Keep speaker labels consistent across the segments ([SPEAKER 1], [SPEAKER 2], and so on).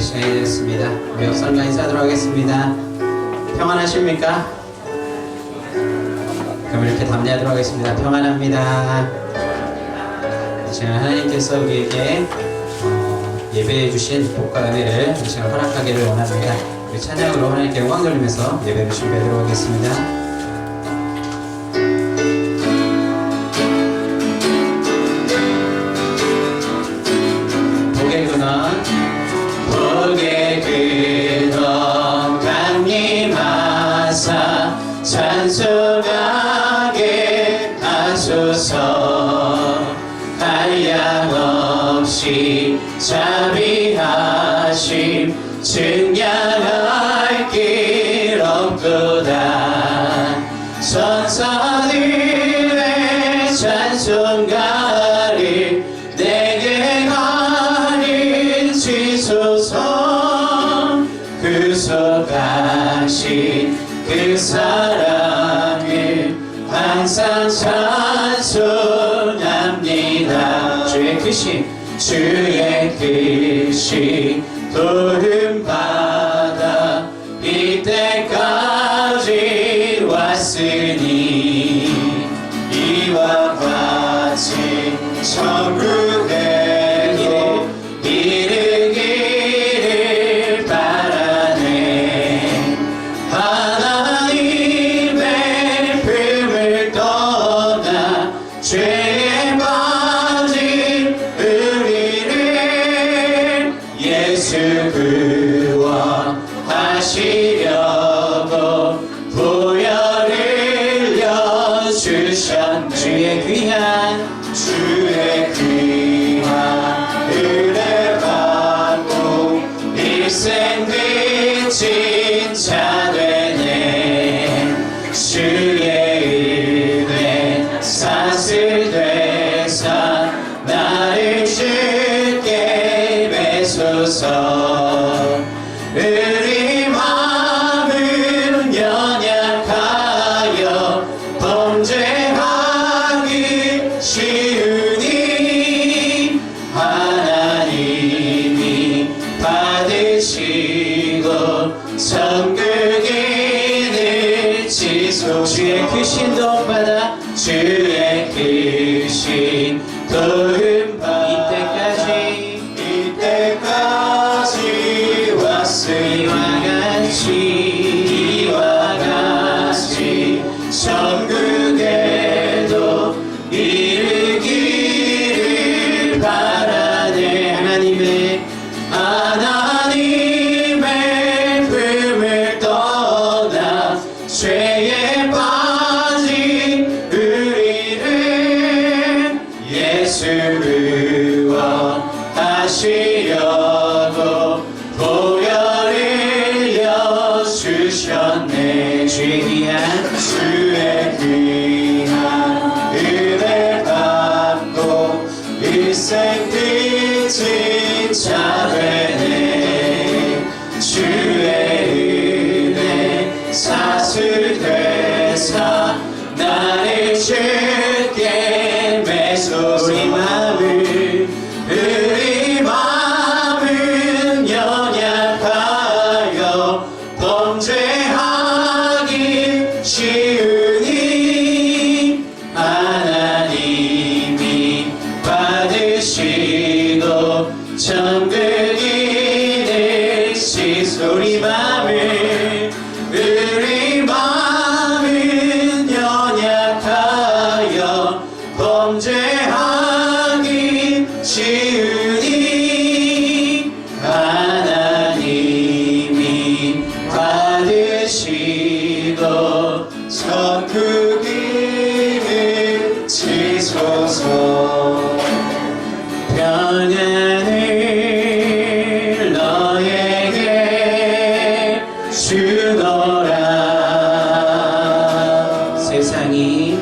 [SPEAKER 1] 시간이 되었습니다. 우리 역설과 인사하도록 하겠습니다. 평안하십니까? 그럼 이렇게 담대하도록 하겠습니다. 평안합니다. 지금 하나님께서 우리에게 예배해 주신 복과 은혜를 이 시간 허락하기를 원합니다. 우리 찬양으로 하나님께 영광 돌리면서 예배를 준비하도록 하겠습니다. 복의 근원 강림하사 찬송하게 하소서. 한량없이 자비하심 증량할 길 없도다. 천사들의 찬송가를 내게 가르치소서. 구속하신 그 사랑을 항상 찬송합니다. 주의 크신 도움받아 이때까지 왔으니 이와 같이 천국에도 이르기를 바라네. 하나님의 품을 떠나 죄에 빠진 우리를 예수 구원하시려고 보혈을 흘려주셨네. 주의 귀한 은혜 받고 일생 빚진 자 되네. 주의 은혜 사슬 되사 나를 주께 매소서. 우리 마음은 연약하여 범죄하기 쉬우니 하나님이 받으시고 천국인을 지속. 주의 크신 도움받아 주의 크신 도움받아 이때까지 왔으니 이와 같이 천국에도 이르기를 바라네. 하나님의 품을 떠나 죄에 빠진 우리를 예수 구원하시려고 보혈을 흘려주셨네. 주의 귀한 은혜 받고 일생 빚진 자 되네. 주의 은혜 사슬 되사 나를 주께 매소. 우리 마음은 연약하여 범죄하기 쉬우니 하나님이 받으시고 천국인을 지속. 우리 마음은 연약하여 범죄하기 쉬우니 하나님이 받으시고 천국인을 지소서. 평안을 너에게 주노라. 세상이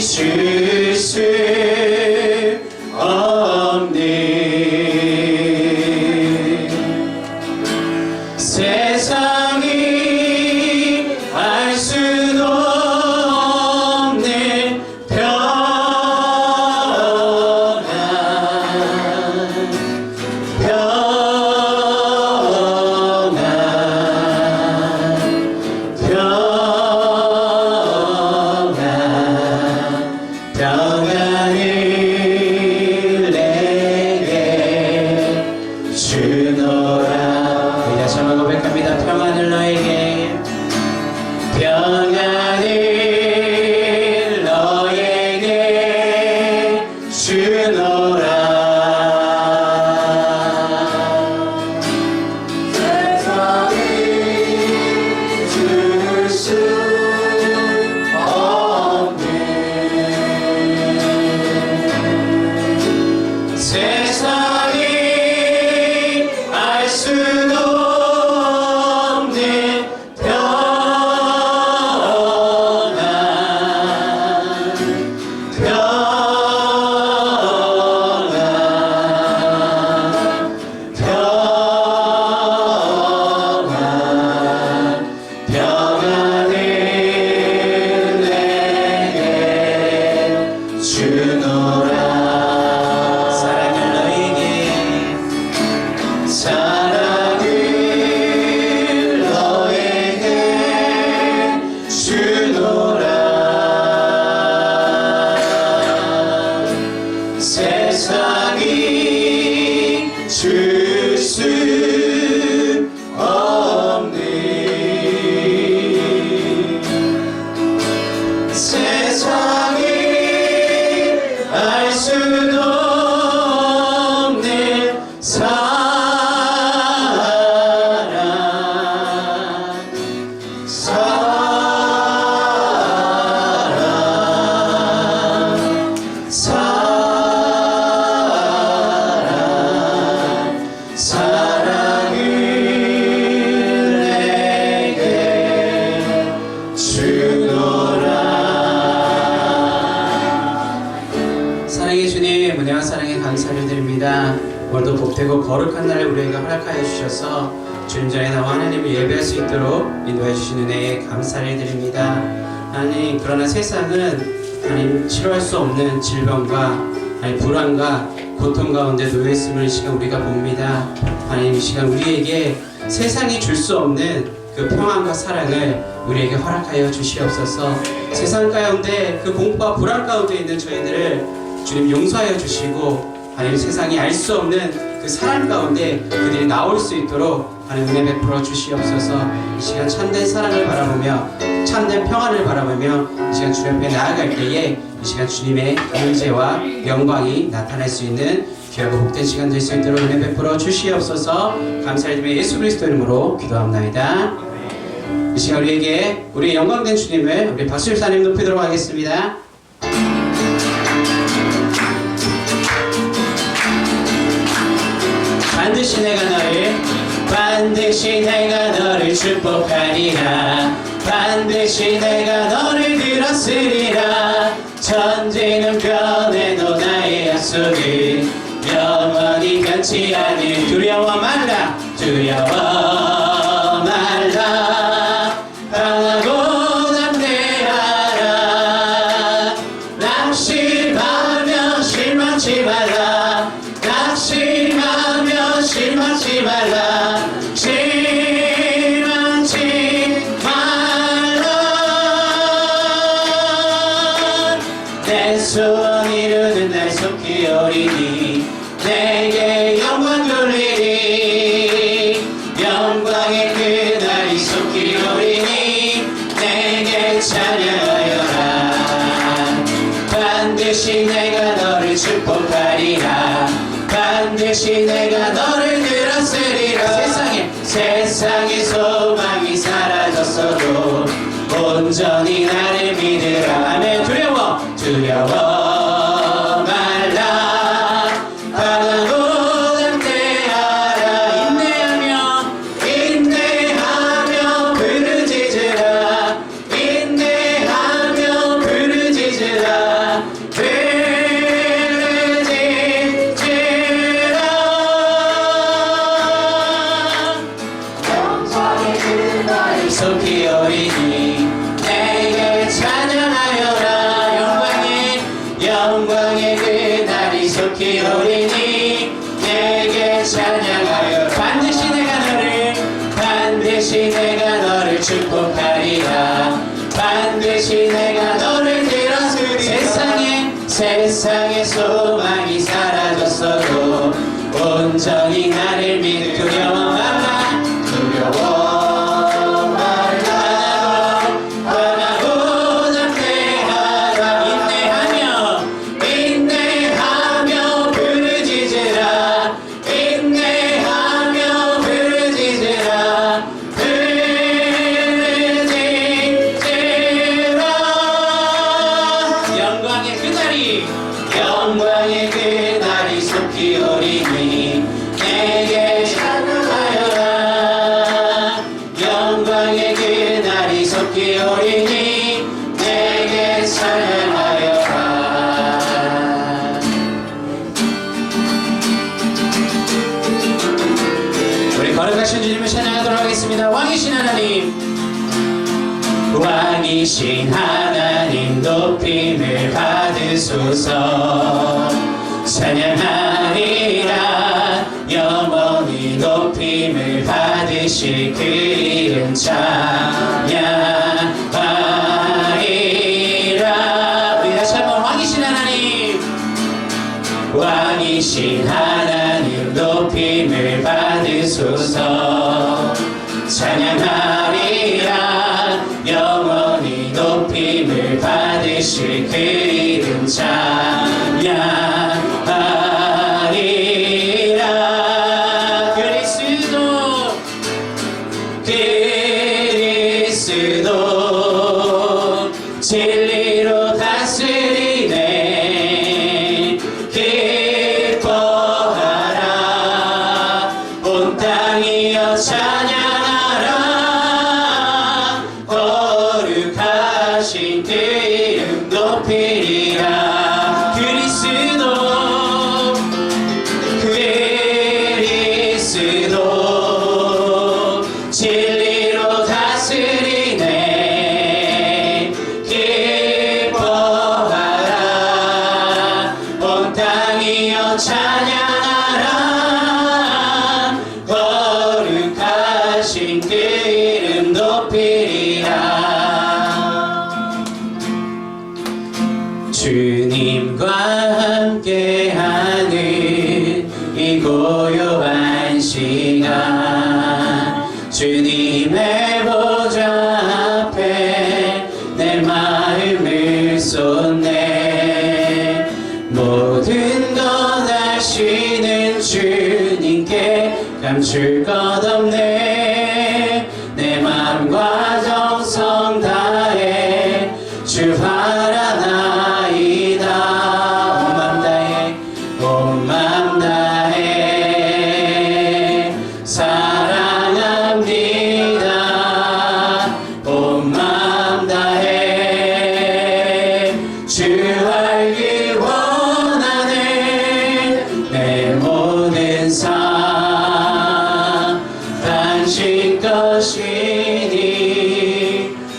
[SPEAKER 1] 줄 수 없는 세상이 알 수도 없는 평안. 세상이 알 수도 없는 사랑을 내게 주노라. 사랑의 주님, 은혜와 사랑에 감사를 드립니다. 오늘도 복되고 거룩한 날을 우리에게 허락하여 주셔서 주님 전에 나와 하나님을 예배할 수 있도록 인도해 주신 은혜에 감사를 드립니다. 하나님, 그러나 세상은 하나님 치료할 수 없는 질병과 하나님 불안과 고통 가운데 놓여 있음을 이 시간 우리가 봅니다. 하나님, 이 시간 우리에게 세상이 줄 수 없는 그 평안과 사랑을 우리에게 허락하여 주시옵소서. 세상 가운데 그 공포와 불안 가운데 있는 저희들을 주님 용서하여 주시고, 하나님 세상이 알 수 없는 그 사랑 가운데 그들이 나올 수 있도록 하나님 은혜 베풀어 주시옵소서. 이 시간 참된 사랑을 바라보며 참된 평안을 바라보며 이 시간 주님 앞에 나아갈 때에 이 시간 주님의 임재와 영광이 나타날 수 있는 귀하고 복된 시간 될 수 있도록 은혜 베풀어 주시옵소서. 감사드리며 예수 그리스도 이름으로 기도합나이다. 이 시간 우리에게 우리의 영광된 주님을 우리 박수일사님 높이도록 하겠습니다. 반드시 내가 너를 축복하리라. 반드시 내가 너를 들었으리라. 천지는 변해도 나의 약속이 영원히 변치 않을. 두려워 말라 강하고 담대하라. 낙심하며 실망치 말라. 낙심하며 실망치 말라. 실망치 말라. 내 소원 이루는 날 속히 오리니 내게 영광 돌리리. 영광의 그날이 속히 오리니 내게 찬양하여라. 반드시 내가 너를 축복하리라. 반드시 내가 너를 들었으리라. 세상의 소망이 사라졌어도 온전히 나를 믿으라. 아멘. 두려워 말라. 강하고 담대하라. 인내하며 부르짖으라. 인내하며 부르짖으라. 속히 오리니 내게 찬양하여라. 영광의 그날이 속히 오리니 내게 찬양하여라. 반드시 내가 너를 축복하리라. 반드시 내가 너를 들었으리라. 세상의 소망이 사라졌어도 온전히 나를 믿을. 두려워 인내하며 부르짖으라. 영광의 그날이 속히 오리니 내게 찬양하여라. 영광의 그날이 속히 오리니 내게 찬양하여라. 우리 거룩하신 주님을 찬양하도록 하겠습니다. 왕이신 하나님 높임을 받으소서. 찬양하리라. 영원히 높임을 받으실 그 이름 찬양하리라. 우리 다시 한번 왕이신 하나님 높임을 받으소서. 찬양하리라. 영원히 높임을 받으실 되실 그 이름 찬양하리라. 그리스도 진리로 다스리네. 기뻐하라 온 땅이여 찬양하라. 거룩하신 그 이름 높이리라. 그리스도 진리로 다스리네. 기뻐하라 온 땅이여 찬양하라. 거룩하신 그 이름 높이리라. 주님과 함께하는 이 고요한 시간, 주님의 보좌 앞에 내 마음을 쏟네. 모든 것 아시는 주님께 감출 것 없네. 내 마음과 정성 다해 주 바라나이다. 온 맘 다해 사랑합니다. 온 맘 다해 주 알기 원하네. 내 모든 삶 당신 것이니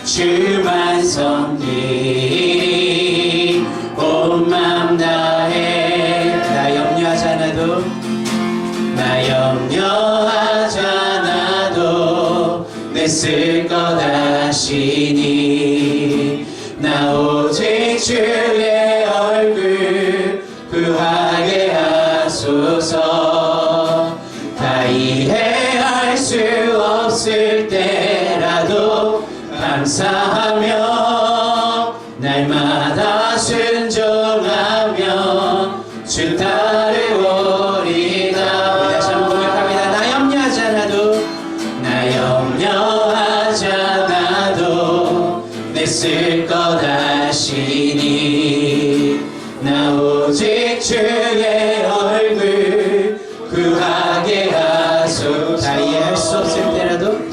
[SPEAKER 1] 주만 섬기. 온 맘 다해 나 염려하지 않아도 내 쓸 것 아시니. 나 오직 주의 얼굴 구하게 하소서. 다 이해할 수 없을 때라도 감사하며 날마다 순종하며 주 따르오리다. 우리 다시 한번 고백합니다. 나 염려하지 않아도 내 쓸 것 아시니. 나 오직 주의 얼굴 구하게 하소서.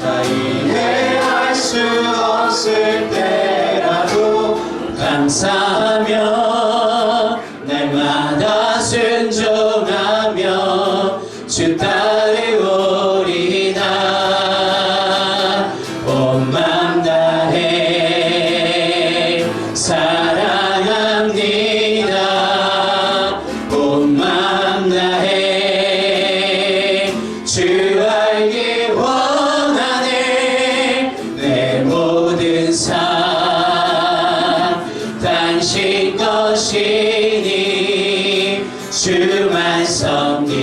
[SPEAKER 1] 다 이해할 수 없을 때라도 감사하며 날마다 순종하며 주 따르오리다. 온 맘 다해 사랑합니다. 온 맘 다해 주 알기 원하네. 내 모든 삶 당신 것이니 주만 섬기.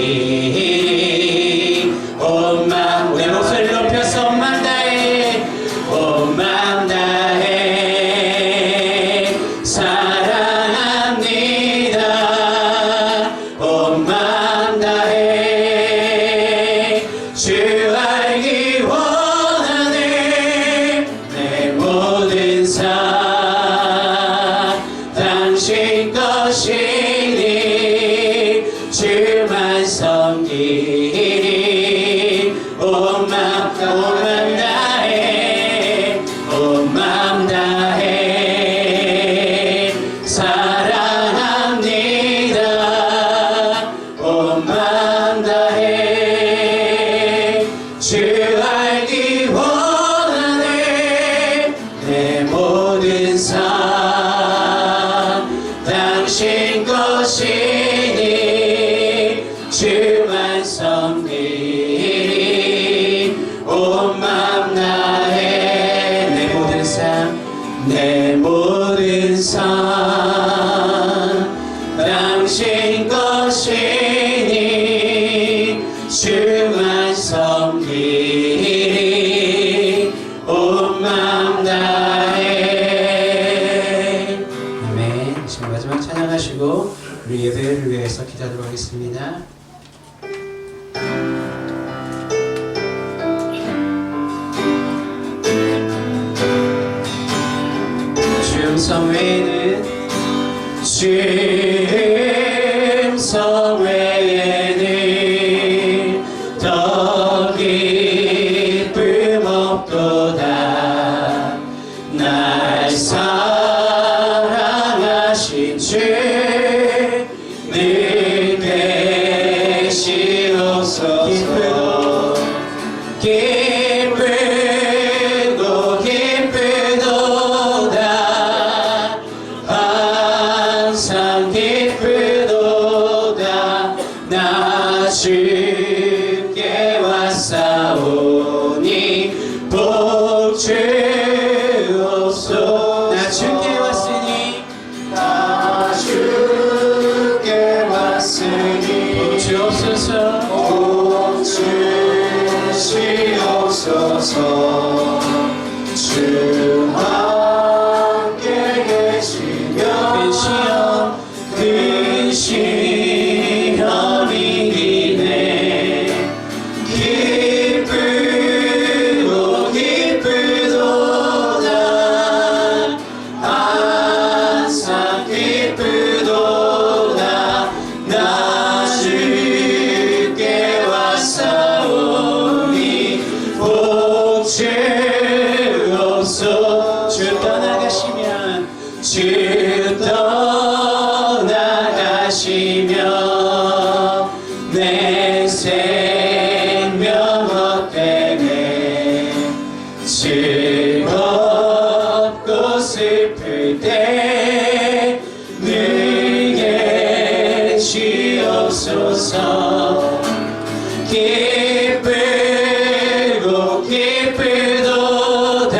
[SPEAKER 1] 온 맘 우리 목소리 높여서 온 맘 다해 온 맘 다해 사랑합니다. 온 맘 다해 주 알기 원하네. 내 모든 삶 당신 것이니 주만 섬기니. 온 맘 다해 온 맘 다해 사랑합니다. 온 맘 다해 주 알기 원하네. 내 모든 삶 당신 것이니 주만 섬기니. 온 맘 다해 내 모든 삶 당신 것이니 주만 섬기니. 온 맘 다해 우리 예배를 위해서 기도하도록 하겠습니다. 주성 외에는 주성 외에는 더 기쁨 없도다. 날 사랑하신 주 늘 계시옵소서. 기쁘고 기쁘도다. 항상 기쁘도다. 나 주께 왔사오니 복 주옵소서. 나 주께 왔으니 나 주께 왔으니 복 주옵소서. 복 주시옵소서. 주 함께 계시며 그 시험이 기네. 기쁘고 기쁘도다. 항상 기쁘도다. 나 주께 왔사오니 복 주옵소서. 주 떠나가시면 주 떠나가시면 내 생명 헛되네. 즐겁고 슬플 때 늘 계시옵소서. 기쁘고 기쁘도다.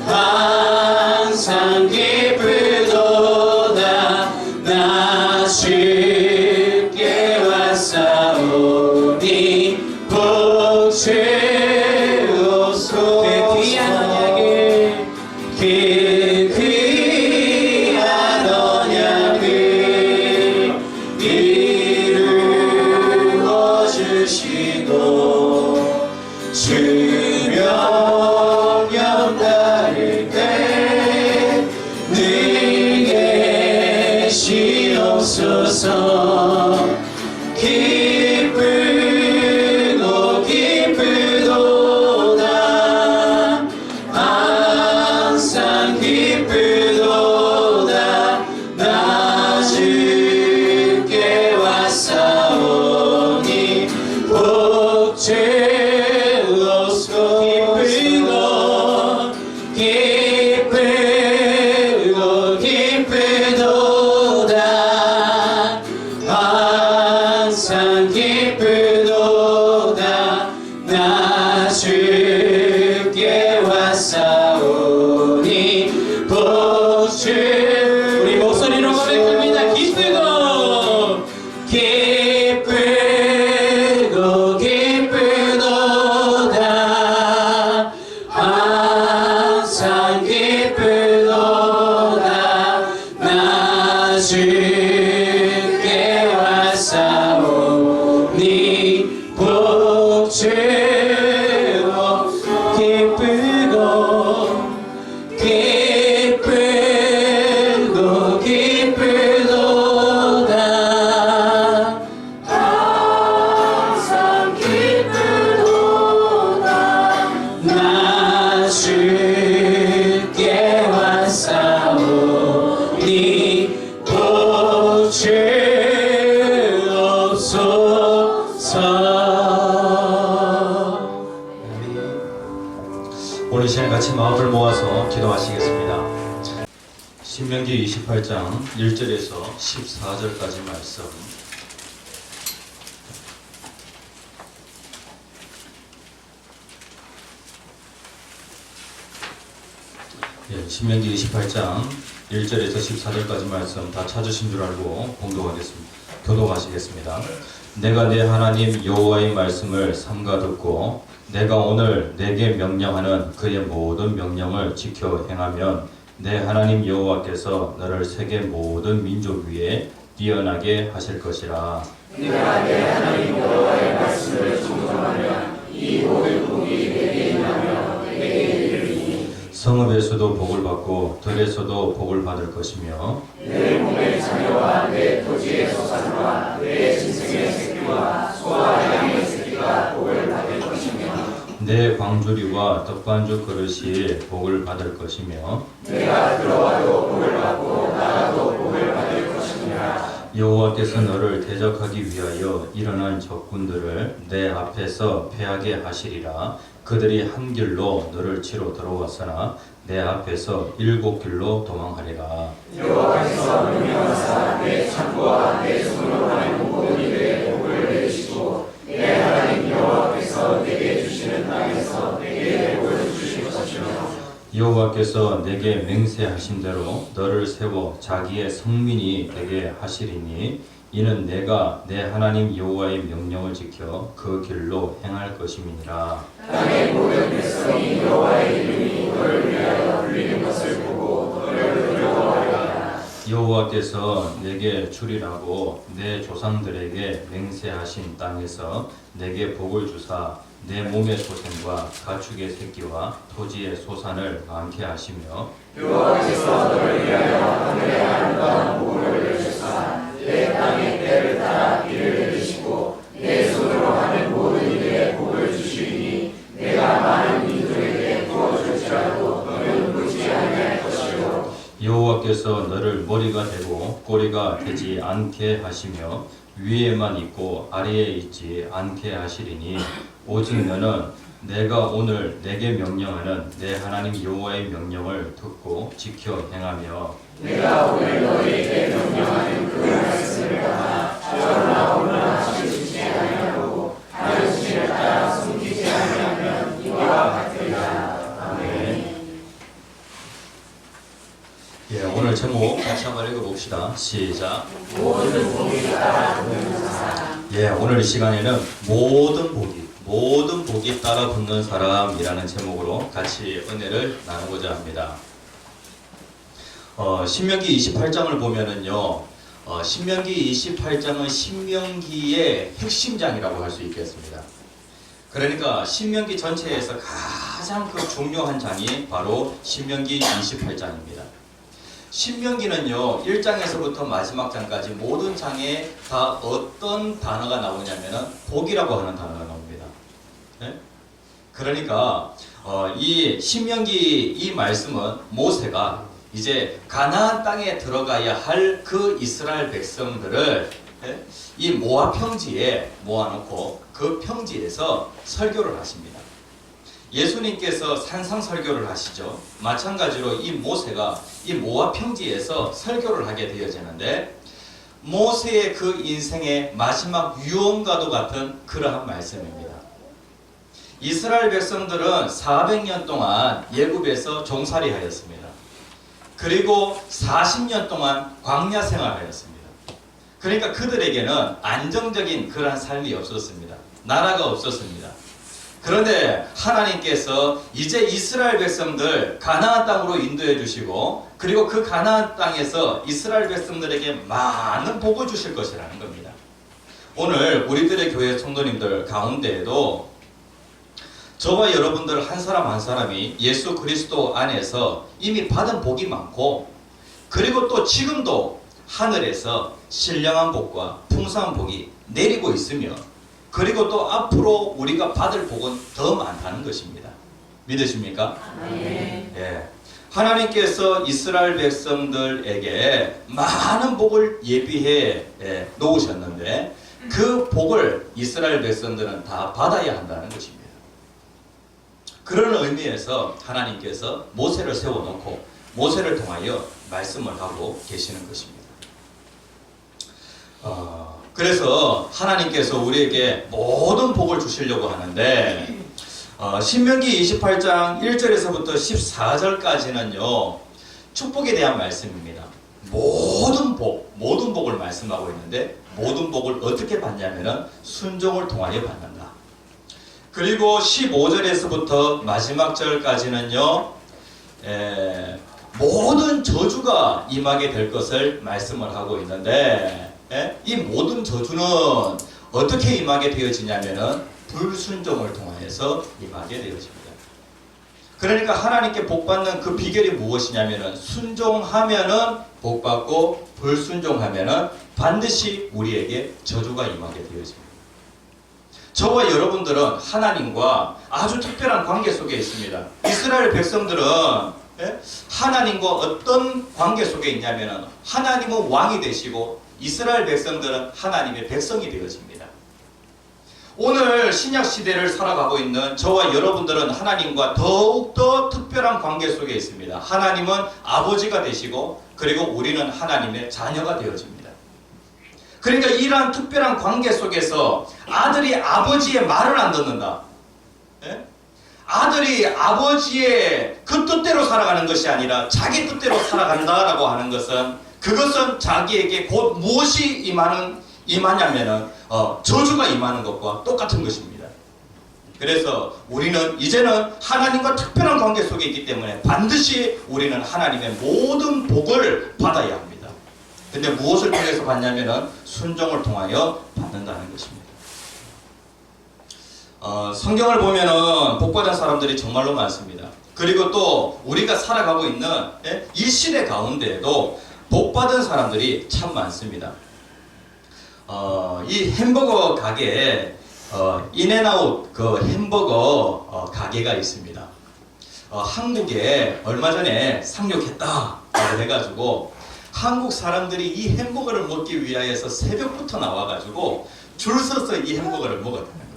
[SPEAKER 1] 항상 기쁘도다. 나 주께 왔사오니 복 주옵소서. 그 귀한 언약을 그 귀한 언약을 이루어 주시고 주 명령 따를 때 늘 계시옵소서. 기쁘고 기쁘도다. 항상 기쁘도다. 나 주께 왔사오니 복 주옵소서. 기쁘고 기쁘도다. 항상 기쁘도다. 나 주께 왔사오니 복 주. 우리 목소리로 고백합니다. 기쁘고 기쁘고 기쁘도다. 항상 기쁘도다. 나 주께 왔사오니 복 주옵소서. 기쁘고 기쁘고 기쁘도다. 항상 기쁘도다. 나 주께 왔사오니 복 주옵소서.
[SPEAKER 2] 오늘 이 시간 같이 마음을 모아서 기도하시겠습니다. 신명기 28장 1절에서 14절까지 말씀. 신명기 28장 1절에서 14절까지 말씀 다 찾으신 줄 알고 교독하시겠습니다. 내가 내 하나님 여호와의 말씀을 삼가 듣고 내가 오늘 내게 명령하는 그의 모든 명령을 지켜 행하면 내 하나님 여호와께서 너를 세계 모든 민족 위에 뛰어나게 하실 것이라.
[SPEAKER 3] 내가 내 하나님 여호와의 말씀을 청종하면 이 모든 복이 내게 임하며 내게 이르리니
[SPEAKER 2] 성읍에서도 복을 받고 들에서도 복을 받을 것이며
[SPEAKER 3] 내 몸의 자녀와 내 토지의 소산과 내 짐승의 새끼와 소와 양의 새끼가 복을 받을 것이며
[SPEAKER 2] 내 광주리와 떡반죽 그릇이 복을 받을 것이며
[SPEAKER 3] 내가 들어와도 복을 받고 나가도 복을 받을 것이니라.
[SPEAKER 2] 여호와께서 너를 대적하기 위하여 일어난 적군들을 내 앞에서 패하게 하시리라. 그들이 한 길로 너를 치러 들어왔으나 내 앞에서 7길로 도망하리라.
[SPEAKER 3] 여호와께서 명령하사 내 창고와 내 손으로 하는 모든 일에 복을 내리시고 내 하나님 여호와께서 내게 주시는 땅에서 내게 복을 주실 것이며
[SPEAKER 2] 여호와께서 내게 맹세하신 대로 너를 세워 자기의 성민이 되게 하시리니 이는 내가 내 하나님 여호와의 명령을 지켜 그 길로 행할 것임이니라.
[SPEAKER 3] 땅의 모든 백성이 여호와의 이름이 너를 위하여 불리는 것을 보고 너를 두려워하리라.
[SPEAKER 2] 여호와께서 내게 주리라고 내 조상들에게 맹세하신 땅에서 내게 복을 주사 내 몸의 소생과 가축의 새끼와 토지의 소산을 많게 하시며
[SPEAKER 3] 여호와께서 너를 위하여 하늘의 아름다운 복을 내주사 내 땅의 때를 따라 비를 내리시고 내 손으로 하는 모든 일에 복을 주시니 내가 많은 민족에게 부어줄지라도 너는 묻지 아니할 것이요
[SPEAKER 2] 여호와께서 너를 머리가 되고 꼬리가 되지 않게 하시며 위에만 있고 아래에 있지 않게 하시리니 오직 너는 내가 오늘 내게 명령하는 내 하나님 여호와의 명령을 듣고 지켜 행하며
[SPEAKER 3] 내가 오늘 너희에게 명령하는 그 말씀을 따라 저러나 오르나 지키지 아니하고 가르침을 따라 숨기지 아니하면 이와 같으리라. 아멘.
[SPEAKER 2] 예, 오늘 제목 같이 한번 읽어봅시다. 시작.
[SPEAKER 3] 모든 복이 따라 붙는 사람.
[SPEAKER 2] 예, 오늘 이 시간에는 모든 복이 따라 붙는 사람이라는 제목으로 같이 은혜를 나누고자 합니다. 신명기 28장을 보면은요, 신명기 28장은 신명기의 핵심장이라고 할 수 있겠습니다. 그러니까 신명기 전체에서 가장 그 중요한 장이 바로 신명기 28장입니다. 신명기는요 1장에서부터 마지막 장까지 모든 장에 다 어떤 단어가 나오냐면은 복이라고 하는 단어가 나옵니다. 네? 그러니까 이 신명기 이 말씀은 모세가 이제 가나안 땅에 들어가야 할 그 이스라엘 백성들을 이 모압 평지에 모아놓고 그 평지에서 설교를 하십니다. 예수님께서 산상 설교를 하시죠. 마찬가지로 이 모세가 이 모압 평지에서 설교를 하게 되어지는데 모세의 그 인생의 마지막 유언과도 같은 그러한 말씀입니다. 이스라엘 백성들은 400년 동안 예굽에서 종살이 하였습니다. 그리고 40년 동안 광야 생활하였습니다. 그러니까 그들에게는 안정적인 그러한 삶이 없었습니다. 나라가 없었습니다. 그런데 하나님께서 이제 이스라엘 백성들 가나안 땅으로 인도해 주시고 그리고 그 가나안 땅에서 이스라엘 백성들에게 많은 복을 주실 것이라는 겁니다. 오늘 우리들의 교회 성도님들 가운데에도 저와 여러분들 한 사람 한 사람이 예수 그리스도 안에서 이미 받은 복이 많고 그리고 또 지금도 하늘에서 신령한 복과 풍성한 복이 내리고 있으며 그리고 또 앞으로 우리가 받을 복은 더 많다는 것입니다. 믿으십니까?
[SPEAKER 3] 네.
[SPEAKER 2] 예. 하나님께서 이스라엘 백성들에게 많은 복을 예비해 놓으셨는데 그 복을 이스라엘 백성들은 다 받아야 한다는 것입니다. 그런 의미에서 하나님께서 모세를 세워놓고 모세를 통하여 말씀을 하고 계시는 것입니다. 그래서 하나님께서 우리에게 모든 복을 주시려고 하는데 신명기 28장 1절에서부터 14절까지는요 축복에 대한 말씀입니다. 모든 복을 말씀하고 있는데 모든 복을 어떻게 받냐면은 순종을 통하여 받는다. 그리고 15절에서부터 마지막 절까지는요 모든 저주가 임하게 될 것을 말씀을 하고 있는데, 이 모든 저주는 어떻게 임하게 되어지냐면은 불순종을 통하여서 임하게 되어집니다. 그러니까 하나님께 복받는 그 비결이 무엇이냐면은 순종하면은 복받고 불순종하면은 반드시 우리에게 저주가 임하게 되어집니다. 저와 여러분들은 하나님과 아주 특별한 관계 속에 있습니다. 이스라엘 백성들은 하나님과 어떤 관계 속에 있냐면은 하나님은 왕이 되시고 이스라엘 백성들은 하나님의 백성이 되어집니다. 오늘 신약 시대를 살아가고 있는 저와 여러분들은 하나님과 더욱더 특별한 관계 속에 있습니다. 하나님은 아버지가 되시고 그리고 우리는 하나님의 자녀가 되어집니다. 그러니까 이러한 특별한 관계 속에서 아들이 아버지의 말을 안 듣는다. 아들이 아버지의 그 뜻대로 살아가는 것이 아니라 자기 뜻대로 살아간다라고 하는 것은 그것은 자기에게 곧 무엇이 임하냐면은 저주가 임하는 것과 똑같은 것입니다. 그래서 우리는 이제는 하나님과 특별한 관계 속에 있기 때문에 반드시 우리는 하나님의 모든 복을 받아야 합니다. 근데 무엇을 통해서 받냐면은 순종을 통하여 받는다는 것입니다. 성경을 보면은 복받은 사람들이 정말로 많습니다. 그리고 또 우리가 살아가고 있는 이 시대 가운데에도 복받은 사람들이 참 많습니다. 이 햄버거 가게에 인앤아웃 그 햄버거 가게가 있습니다. 한국에 얼마 전에 상륙했다라고 해가지고 한국 사람들이 이 햄버거를 먹기 위하여서 새벽부터 나와가지고 줄 서서 이 햄버거를 먹었다는 겁니다.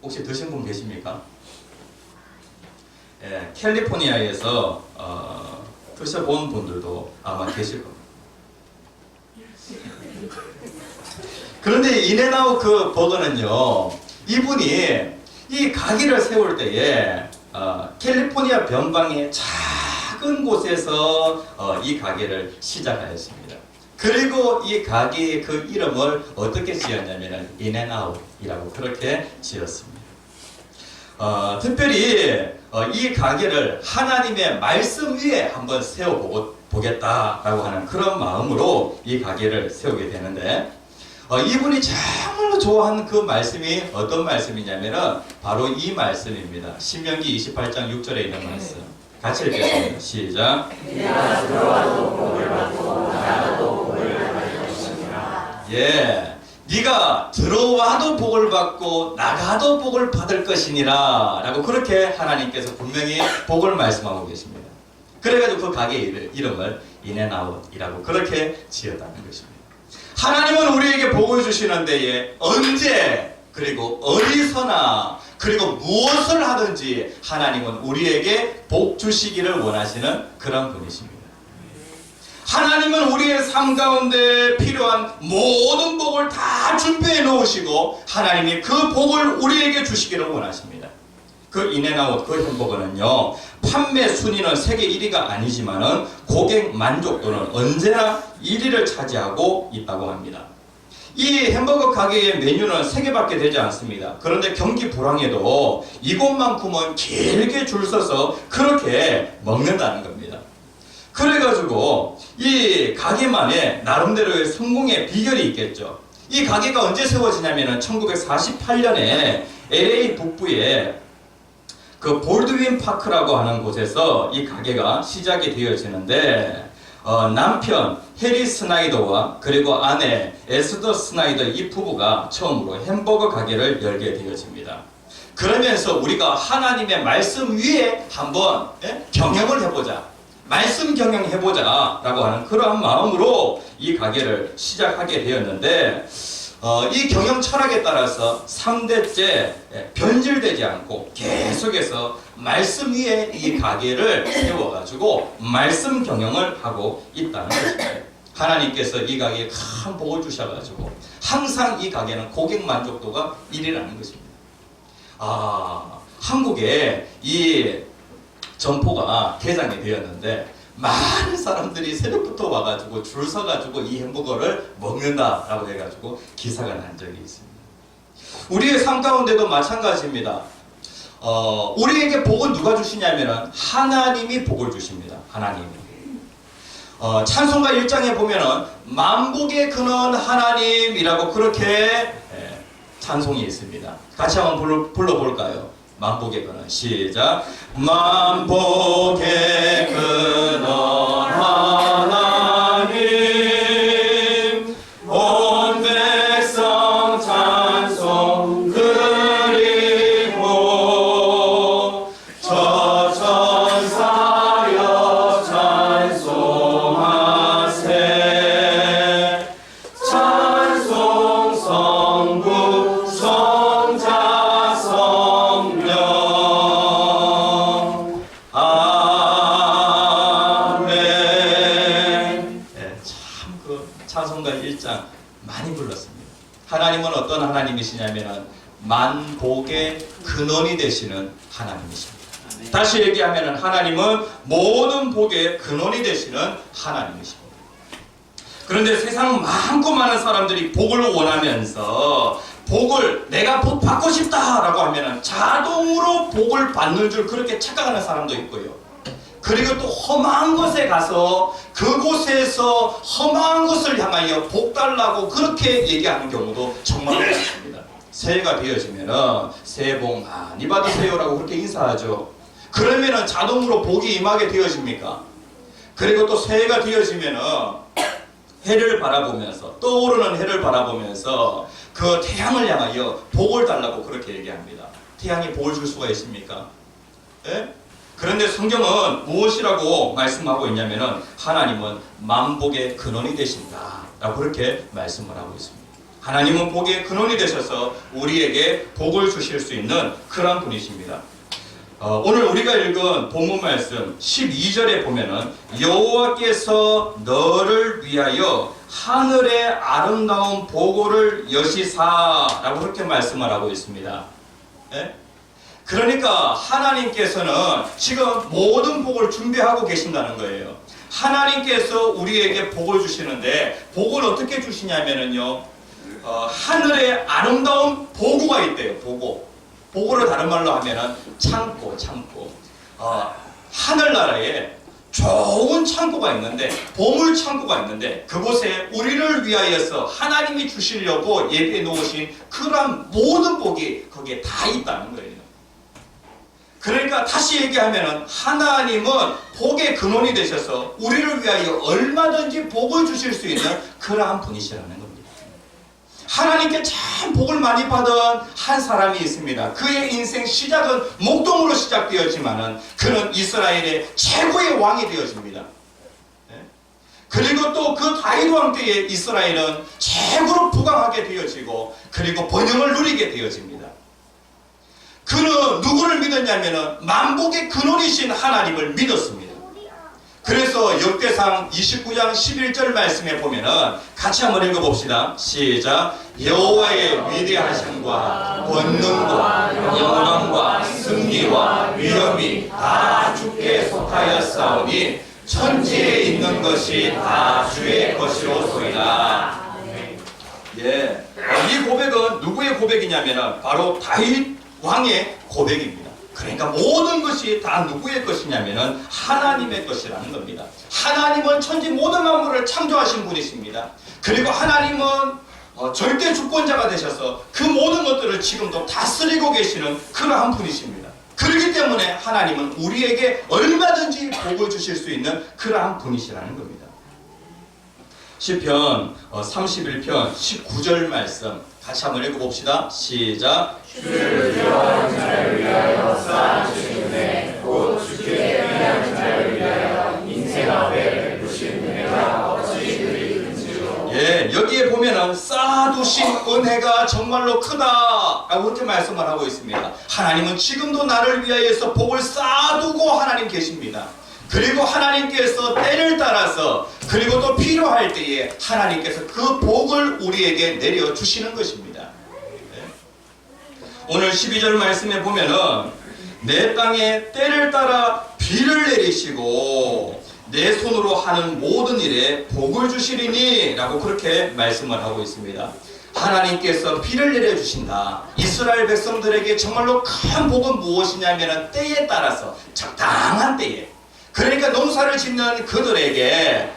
[SPEAKER 2] 혹시 드신 분 계십니까? 예, 캘리포니아에서 드셔본 분들도 아마 계실 겁니다. 그런데 인앤아웃 그 버거는요, 이분이 이 가게를 세울 때에 캘리포니아 변방의 작은 곳에서 이 가게를 시작하였습니다. 그리고 이 가게의 그 이름을 어떻게 지었냐면 인앤아웃이라고 그렇게 지었습니다. 특별히 이 가게를 하나님의 말씀 위에 한번 세워보겠다라고 하는 그런 마음으로 이 가게를 세우게 되는데, 이분이 정말로 좋아하는 그 말씀이 어떤 말씀이냐면은 바로 이 말씀입니다. 신명기 28장 6절에 있는 말씀 같이 읽겠습니다. 시작.
[SPEAKER 3] 내가 들어와도 복을 받고 나가도 복을 받을 것이니라.
[SPEAKER 2] 예, 네가 들어와도 복을 받고 나가도 복을 받을 것이니라 라고 그렇게 하나님께서 분명히 복을 말씀하고 계십니다. 그래가지고 그 가게의 이름을 인앤아웃이라고 그렇게 지었다는 것입니다. 하나님은 우리에게 복을 주시는 데에 언제 그리고 어디서나 그리고 무엇을 하든지 하나님은 우리에게 복 주시기를 원하시는 그런 분이십니다. 하나님은 우리의 삶 가운데 필요한 모든 복을 다 준비해 놓으시고 하나님이 그 복을 우리에게 주시기를 원하십니다. 그 인앤아웃 그 햄버거는요, 판매 순위는 세계 1위가 아니지만은 고객 만족도는 언제나 1위를 차지하고 있다고 합니다. 이 햄버거 가게의 메뉴는 3개밖에 되지 않습니다. 그런데 경기 불황에도 이곳만큼은 길게 줄 서서 그렇게 먹는다는 겁니다. 그래가지고 이 가게만의 나름대로의 성공의 비결이 있겠죠. 이 가게가 언제 세워지냐면은 1948년에 LA 북부에 그 볼드윈 파크라고 하는 곳에서 이 가게가 시작이 되어지는데, 남편 해리 스나이더와 그리고 아내 에스더 스나이더 이 부부가 처음으로 햄버거 가게를 열게 되어집니다. 그러면서 우리가 하나님의 말씀 위에 한번 경영을 해보자, 말씀 경영해보자 라고 하는 그러한 마음으로 이 가게를 시작하게 되었는데, 이 경영 철학에 따라서 3대째 변질되지 않고 계속해서 말씀 위에 이 가게를 세워가지고 말씀 경영을 하고 있다는 것입니다. 하나님께서 이 가게에 큰 복을 주셔가지고 항상 이 가게는 고객 만족도가 1위라는 것입니다. 한국에 이 점포가 개장이 되었는데 많은 사람들이 새벽부터 와가지고 줄 서가지고 이 햄버거를 먹는다라고 해가지고 기사가 난 적이 있습니다. 우리의 삶 가운데도 마찬가지입니다. 우리에게 복은 누가 주시냐면은 하나님이 복을 주십니다. 하나님이. 찬송가 1장에 보면은 만복의 근원 하나님이라고 그렇게 찬송이 있습니다. 같이 한번 불러볼까요? 만복의 근원. 시작. 만복의 근원 하나님 온 백성 찬송 그리고 저 천사여 찬송하세 찬송 성부 성자 성령 아멘. 네, 참 그 찬송가 1장 많이 불렀습니다. 하나님은 어떤 하나님이시냐면 만복의 근원이 되시는 하나님이십니다. 다시 얘기하면 하나님은 모든 복의 근원이 되시는 하나님이십니다. 그런데 세상 많고 많은 사람들이 복을 원하면서 복을 내가 복 받고 싶다라고 하면 자동으로 복을 받는 줄 그렇게 착각하는 사람도 있고요. 그리고 또 험한 곳에 가서 그곳에서 험한 것을 향하여 복 달라고 그렇게 얘기하는 경우도 정말 많습니다. 새해가 되어지면 새해 복 많이 받으세요라고 그렇게 인사하죠. 그러면은 자동으로 복이 임하게 되어집니까? 그리고 또 새해가 되어지면은 해를 바라보면서 떠오르는 해를 바라보면서 그 태양을 향하여 복을 달라고 그렇게 얘기합니다. 태양이 복을 줄 수가 있습니까? 예? 그런데 성경은 무엇이라고 말씀하고 있냐면은 하나님은 만복의 근원이 되신다 라고 그렇게 말씀을 하고 있습니다. 하나님은 복의 근원이 되셔서 우리에게 복을 주실 수 있는 그런 분이십니다. 오늘 우리가 읽은 본문 말씀 12절에 보면은 여호와께서 너를 위하여 하늘의 아름다운 보고를 여시사라고 그렇게 말씀을 하고 있습니다. 예? 그러니까 하나님께서는 지금 모든 복을 준비하고 계신다는 거예요. 하나님께서 우리에게 복을 주시는데 복을 어떻게 주시냐면은요, 하늘에 아름다운 보고가 있대요. 보고를 다른 말로 하면은 창고. 하늘나라에 좋은 창고가 있는데, 보물 창고가 있는데 그곳에 우리를 위하여서 하나님이 주시려고 예비해 놓으신 그러한 모든 복이 거기에 다 있다는 거예요. 그러니까 다시 얘기하면은 하나님은 복의 근원이 되셔서 우리를 위하여 얼마든지 복을 주실 수 있는 그러한 분이시라는 겁니다. 하나님께 참 복을 많이 받은 한 사람이 있습니다. 그의 인생 시작은 목동으로 시작되었지만은 그는 이스라엘의 최고의 왕이 되어집니다. 그리고 또 그 다윗 왕 때에 이스라엘은 최고로 부강하게 되어지고 그리고 번영을 누리게 되어집니다. 그는 누구를 믿었냐면은 만복의 근원이신 하나님을 믿었습니다. 그래서 역대상 29장 11절 말씀에 보면은 같이 한번 읽어봅시다. 시작. 여호와의 위대하심과 권능과 영광과 승리와 위엄이 다 주께 속하였사오니 천지에 있는 것이 다 주의 것이로소이다. 예, 이 고백은 누구의 고백이냐면은 바로 다윗 왕의 고백입니다. 그러니까 모든 것이 다 누구의 것이냐면은 하나님의 것이라는 겁니다. 하나님은 천지 모든 만물을 창조하신 분이십니다. 그리고 하나님은 절대 주권자가 되셔서 그 모든 것들을 지금도 다스리고 계시는 그러한 분이십니다. 그렇기 때문에 하나님은 우리에게 얼마든지 복을 주실 수 있는 그러한 분이시라는 겁니다. 시편 31편 19절 말씀 같이 한번 읽어봅시다. 시작.
[SPEAKER 3] 주를 두려워하는 자를 위하여 쌓아주시는 곧 주께 피하는 자를 위하여 인생 앞에 두신 은혜가 어찌 그리 큰지요.
[SPEAKER 2] 예, 여기에 보면은 쌓아두신 은혜가 정말로 크다 라고 그렇게 말씀을 하고 있습니다. 하나님은 지금도 나를 위하여서 복을 쌓아두고 하나님 계십니다. 그리고 하나님께서 때를 따라서 그리고 또 필요할 때에 하나님께서 그 복을 우리에게 내려주시는 것입니다. 오늘 12절 말씀에 보면은 내 땅에 때를 따라 비를 내리시고 내 손으로 하는 모든 일에 복을 주시리니 라고 그렇게 말씀을 하고 있습니다. 하나님께서 비를 내려주신다. 이스라엘 백성들에게 정말로 큰 복은 무엇이냐면 때에 따라서 적당한 때에, 그러니까 농사를 짓는 그들에게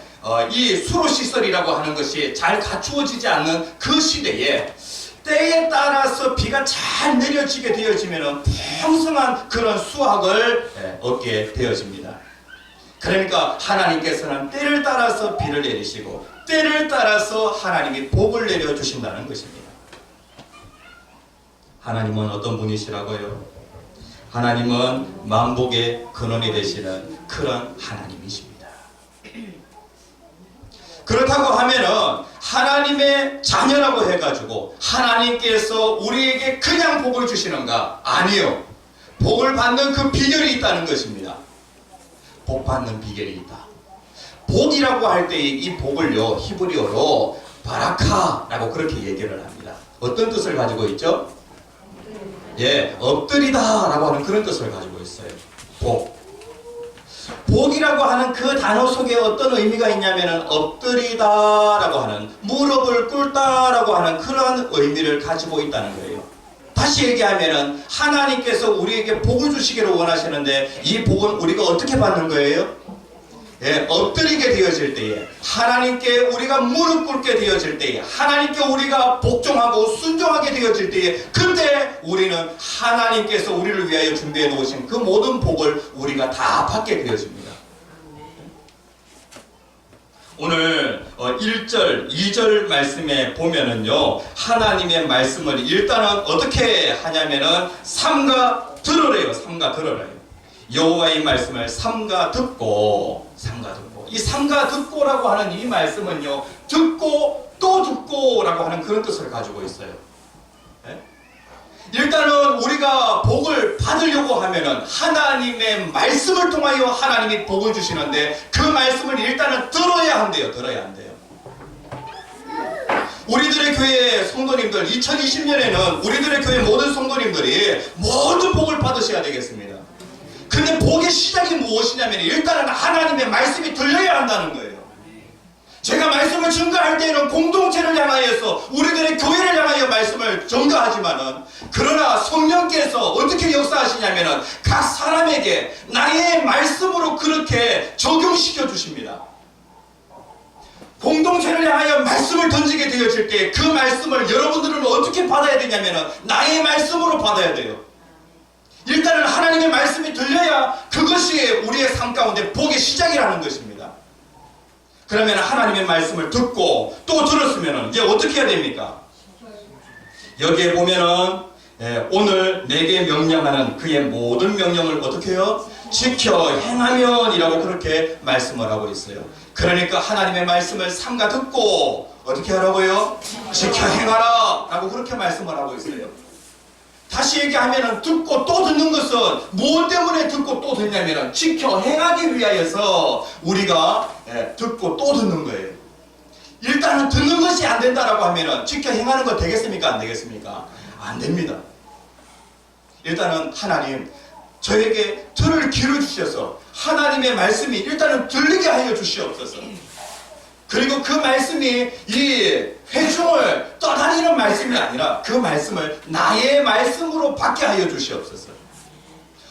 [SPEAKER 2] 이 수로시설이라고 하는 것이 잘 갖추어지지 않는 그 시대에 때에 따라서 비가 잘 내려지게 되어지면 풍성한 그런 수확을 얻게 되어집니다. 그러니까 하나님께서는 때를 따라서 비를 내리시고 때를 따라서 하나님이 복을 내려주신다는 것입니다. 하나님은 어떤 분이시라고요? 하나님은 만복의 근원이 되시는 그런 하나님이십니다. 그렇다고 하면은 하나님의 자녀라고 해가지고 하나님께서 우리에게 그냥 복을 주시는가? 아니요. 복을 받는 그 비결이 있다는 것입니다. 복 받는 비결이 있다. 복이라고 할 때 이 복을요, 히브리어로 바라카라고 그렇게 얘기를 합니다. 어떤 뜻을 가지고 있죠? 예, 엎드리다 라고 하는 그런 뜻을 가지고 있어요. 복. 복이라고 하는 그 단어 속에 어떤 의미가 있냐면은 엎드리다 라고 하는, 무릎을 꿇다 라고 하는 그런 의미를 가지고 있다는 거예요. 다시 얘기하면은 하나님께서 우리에게 복을 주시기를 원하시는데 이 복은 우리가 어떻게 받는 거예요? 예, 엎드리게 되어질 때에, 하나님께 우리가 무릎 꿇게 되어질 때에, 하나님께 우리가 복종하고 순종하게 되어질 때에, 그때 우리는 하나님께서 우리를 위하여 준비해 놓으신 그 모든 복을 우리가 다 받게 되어집니다. 오늘 1절, 2절 말씀에 보면은요, 하나님의 말씀을 일단은 어떻게 하냐면은 삼가 들으래요. 삼가 들으래요. 여호와의 말씀을 삼가 듣고, 이 삼가 듣고라고 하는 이 말씀은요, 듣고 또 듣고라고 하는 그런 뜻을 가지고 있어요. 네? 일단은 우리가 복을 받으려고 하면은 하나님의 말씀을 통하여 하나님이 복을 주시는데 그 말씀을 일단은 들어야 한대요. 들어야 한대요. 우리들의 교회 성도님들, 2020년에는 우리들의 교회 모든 성도님들이 모든 복을 받으셔야 되겠습니다. 근데 복의 시작이 무엇이냐면 일단은 하나님의 말씀이 들려야 한다는 거예요. 제가 말씀을 증거할 때에는 공동체를 향하여서, 우리들의 교회를 향하여 말씀을 전가하지만은, 그러나 성령께서 어떻게 역사하시냐면은 각 사람에게 나의 말씀으로 그렇게 적용시켜 주십니다. 공동체를 향하여 말씀을 던지게 되어질 때 그 말씀을 여러분들은 어떻게 받아야 되냐면은 나의 말씀으로 받아야 돼요. 일단은 하나님의 말씀이 들려야 그것이 우리의 삶 가운데 복의 시작이라는 것입니다. 그러면 하나님의 말씀을 듣고 또 들었으면 이제 어떻게 해야 됩니까? 여기에 보면은 오늘 내게 명령하는 그의 모든 명령을 어떻게 해요? 지켜 행하면 이라고 그렇게 말씀을 하고 있어요. 그러니까 하나님의 말씀을 삼가 듣고 어떻게 하라고요? 지켜 행하라 라고 그렇게 말씀을 하고 있어요. 다시 얘기하면 듣고 또 듣는 것은 무엇 때문에 듣고 또 듣냐면 지켜 행하기 위하여서 우리가 듣고 또 듣는 거예요. 일단은 듣는 것이 안 된다라고 하면 지켜 행하는 거 되겠습니까? 안 되겠습니까? 안 됩니다. 일단은 하나님 저에게 들을 귀를 주셔서 하나님의 말씀이 일단은 들리게 하여 주시옵소서. 그리고 그 말씀이 이 회중을 떠다니는 말씀이 아니라 그 말씀을 나의 말씀으로 받게 하여 주시옵소서.